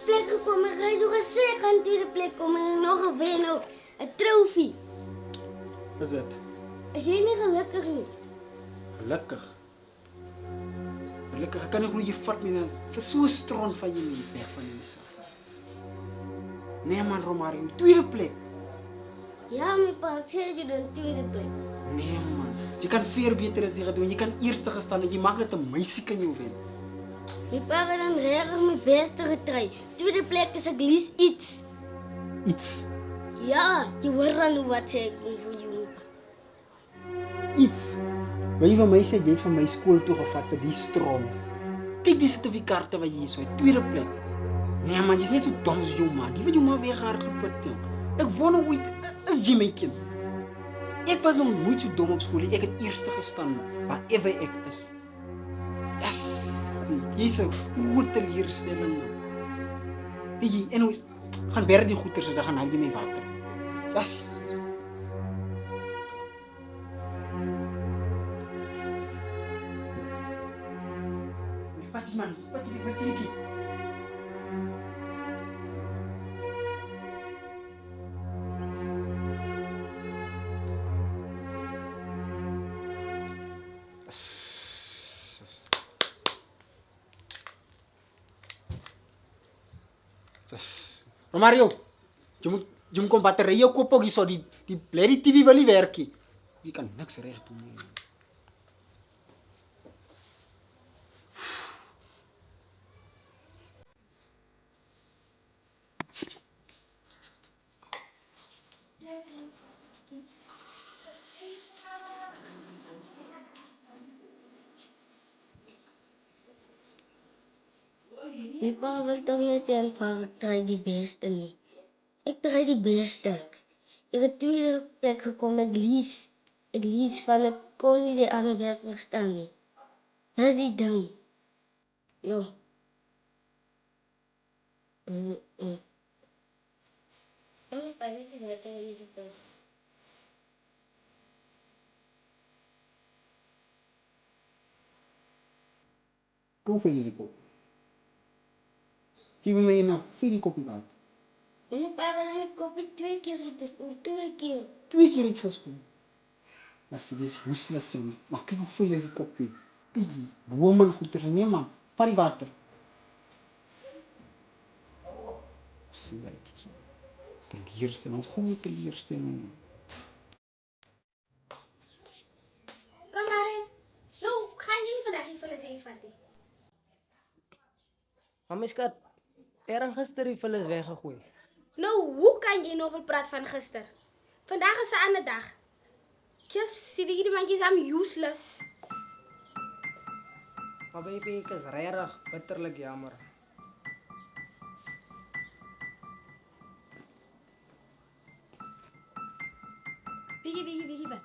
plek gekom. Ek het so gesê ek gaan tweede plek kom en nog gewen op 'n trofee. Is dit? Is jy nie gelukkig nie? Gelukkig. Gelukkig, ek kan nie glo jy vat my nou vir so 'n stront van jou lief weg van jouself. Nee man, Romario, tweede plek. Ja, my pa, ek sê jy dan tweede plek. Nee man, jy kan veel beter as die gedoen. Jy kan eerste gestaan en jy maak net 'n meisie kan jou wen. My pa het dan regtig my beste getry. Tweede plek is ek lees iets. Iets. Ja, jy hoor dan hoe wat sê ek vir jou. Iets. Wil jy van my sê jy het van my skool toe gevat vir die stront? Kyk die sertifikate wat jy hier so het, tweede plek. Nee man, jy's net so dom as jou man. Die wat jou maar weghardloop het. Ek wonder hoe is jy my kind? Ek was nog nooit so dom op skool nie. Ek het eerste gestaan waarever ek is. Yes. Jy's 'n groot teleurstelling. Weet jy, anyways, gaan berg die goeder so dan gaan haal jy my water. Yes. Man, wat jy hier? Romario, jy moet kom batterye koop ook hierso die bloody TV wil nie werk nie. Jy kan niks reg doen nie. My pa wil toch niet eenvoudig, ik draai die beste niet. Ik draai die beste. Ik heb tweede plek gekomen met Lies. Ik Lies van het kon niet de andere werk verstaan niet. Dat is die ding. Jo. Mijn pa is net een beetje. Hoe veel is die kop? Geef me nou 4 kopie water. Mijn pa wil een kopje 2 keer eten, 2 keer. 2 keer het gespoeld. Als je dus hoestless zijn, maar kijk hoeveel is die kopie. Kijk die, woman goed er nee man, vat die water. Zie je dat? Teleurstelling, goede teleurstelling. Romario, nou, gaan jullie vandaag in vullen even vatten? Mami skat, gister die vullis weggegooi. Nou, hoe kan je nog veel praten van gisteren? Vandaag is een andere dag. Just, zie die mandjes aan useless. Maar baby, ik is regtig bitterlijk jammer. Weet wat?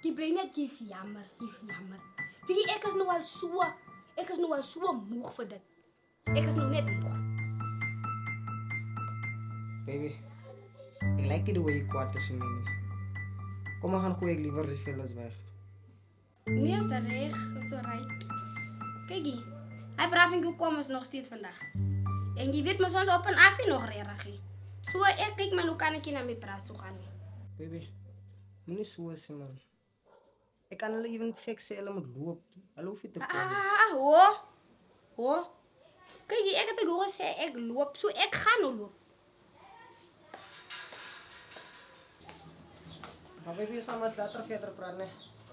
Je bly net kies jammer. Weet ek is nou al so moeg vir dit. Ek is nou net moeg. Baby, ik lijk niet hoe je kwaad is in mij. Kom maar gaan gooi ik liever die vullis weg. Nee, is dat reg, is so right. Kykie, hy braving kom is nog steeds vandag. En jy weet mos ons op en af nog regtig. So ek kyk maar hoe kan ek na my praat toe gaan nie. Baby, moet niet zo zijn man. Ik kan hulle even fixen, hulle moet loop. Hulle hoef je te komen. Ho. Kykie, ek het vir jou gesê ek loop, so ek gaan nou loop. Maar baby, je zal maar later verder praten.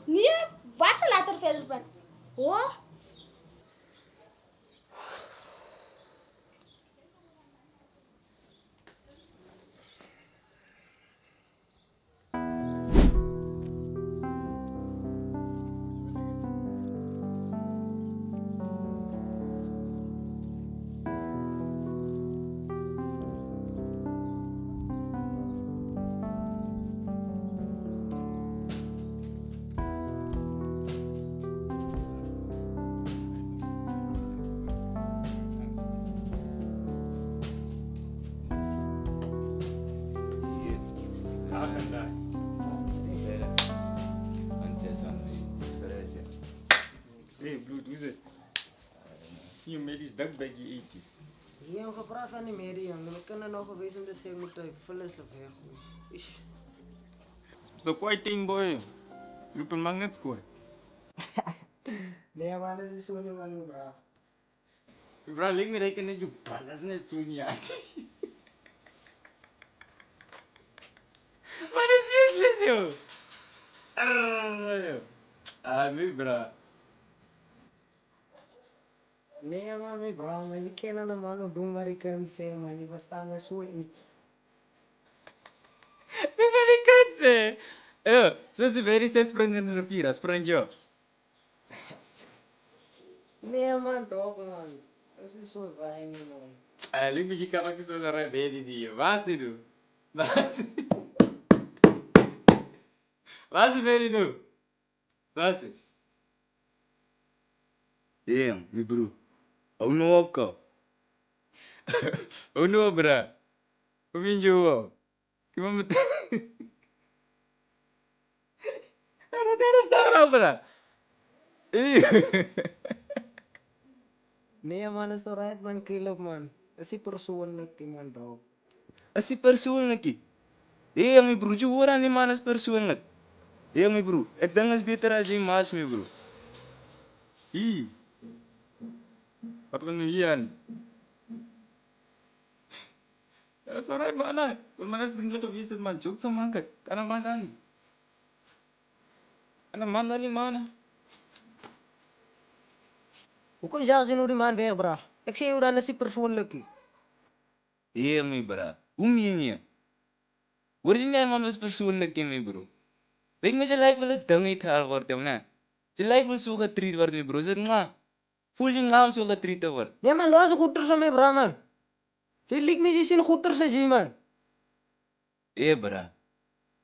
Nee, wat se later verder praat? Ho. Hey, bloed, hoe is het? Zie je met die dik bij je eetje? Die hebben gepraat van die media, maar ik kan er nog geweest om te zeggen, moet hij vullen weg. Ish. So quite thing boy. You can magnet score. Nee, maar dat is zo niet man, bro. Bro, lik me rekenen dat je balans net zo niet aan. Maar dat is useless, joh. Nee, bro. Nee, maar bro, maar die kan allemaal nog doen wat ik kan zeggen, man. Die verstaan me zoiets. Dat is niet kan zeggen. Zoals je bij die 6 springen in de rivier, spring je. Nee, man, toch, man. Dat is zo fijn, man. Lik me je kan ook zo naar een baby die. Wat is het? Wat is het baby nu? Wat is het? Damn, mijn broer. Hou nou op, kom. Hou nou op, bro. Hoe vind je wel? Iemand met... Wat is dat nou, bro? Nee, man, dat is alright, man. Kill man. Dat is die persoonlijk, man, bro. As die persoonlijkie. Hé, mijn broer, je hoort aan die man als persoonlijk. Hé, mijn broer, ik denk het is beter als je maas, mijn broer. Hier. Wat kan je hier aan? Dat is alright, man. Want man is vriendelijk geweest, man. Jokes aan man, kijk. Kan een man dan niet. Kan een man dan niet, man. Hoe kun je zelfs zien hoe die man weg, bro? Ik zie hoe dan is die persoonlijk. Hé, mijn broer. Hoe meen je? Hoor je niet man als persoonlijk, mijn broer? Weet je, je lijkt wel een ding uitgehaald wordt, jongen. Je lijkt wel zo getreed wordt, mijn broer. Zeg, nga. Voel je nga om zo getreed te worden? Nee, man, los goed tussen mij, bro, man. Ze lijkt me zien goed tussen je, man. Hé, bra.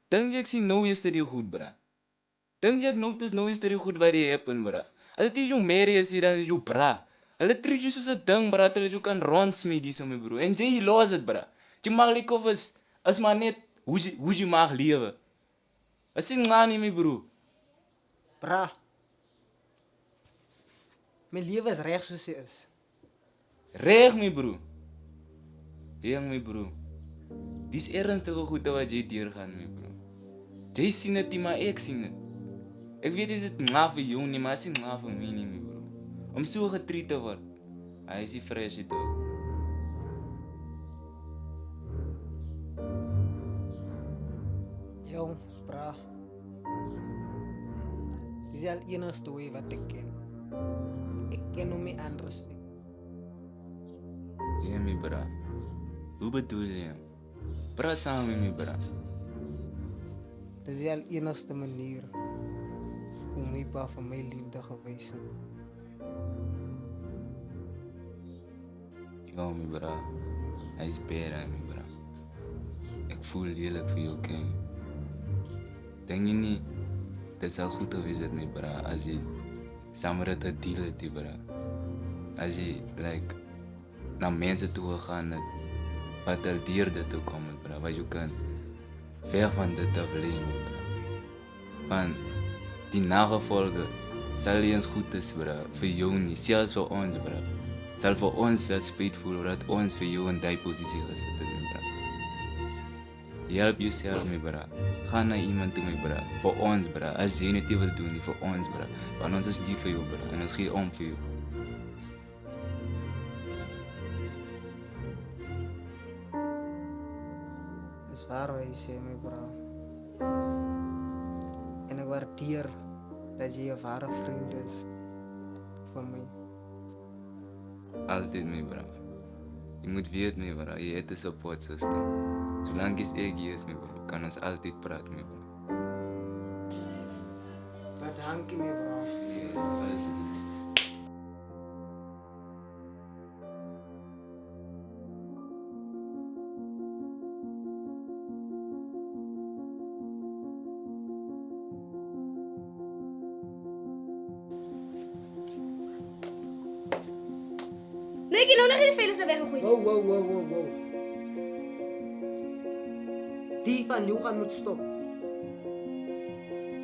Denk je ik zie nou yesterday goed, bra? Denk je ik notice nou yesterday goed waar je hebt, bra? Als het is jouw merrie is, dan is jouw bra. Hulle treat je zoals een ding, bra, terwijl je kan rondsmeden, zo, mijn broer. En jy los het, bra. Je mag like of is maar net hoe je mag leven. Dat is nga niet, mijn broer. Bra. Mijn leven is recht zoals het is. Reg, mijn broer. Hé, mijn broer. Die is ernstige goed wat jy deurgaan, mijn broer. Jy sien het nie, maar ek sien het. Ek weet is het nga vir jou nie, maar is het nga vir my nie, my broer. Om so getreed te word. Hy is die fresh het ook. Jong, bra. Dit is al enigste way wat ik ken. Ik ken nog meer anders. Ja, my bra. Hoe bedoel jy? Praat saam met my, bra. Dit is al enigste manier hoe mijn pa van mijn liefde geweest is. Ja, my bra. Hy is beter, my bra. Ek voel lelijk vir jou, ken. Denk jy nie, dit sal goed gewees het, my bra, as jy saam met het deal het, die bra. As jy, like, na mense toe gegaan het, wat er dier dit toe kom het, bra, wat jy kan ver van dit afleen, bra. Van die nagevolge sal nie eens goed is, bra, vir jou nie, selfs vir ons, bra. Sal vir ons dat spijt voel, dat ons vir jou in die positie gesit het, my bra. Help yourself, my bra. Ga na iemand toe, my bra. Vir ons, bra. As jy net nie wil doen nie, vir ons, bra. Want ons is lief vir jou, bra. En ons gee om vir jou. Dat is waar wat je zegt, mijn bra. En ik waardeer dat je een ware vriend is voor mij. Altijd, my bra. Je moet weten, my bra. Je het een support system. Zolang is ek hier is, my bra. Kan ons altijd praten, my bra. Bedankt, mijn bra. Nee, ik heb nou nog geen velers naar weggegooid. Wow. Die van jou gaan moet stoppen.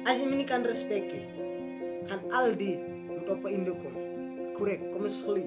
Als je me niet kan respecteren, gaan al die moet op een einde komen. Correct, kom eens gelijk.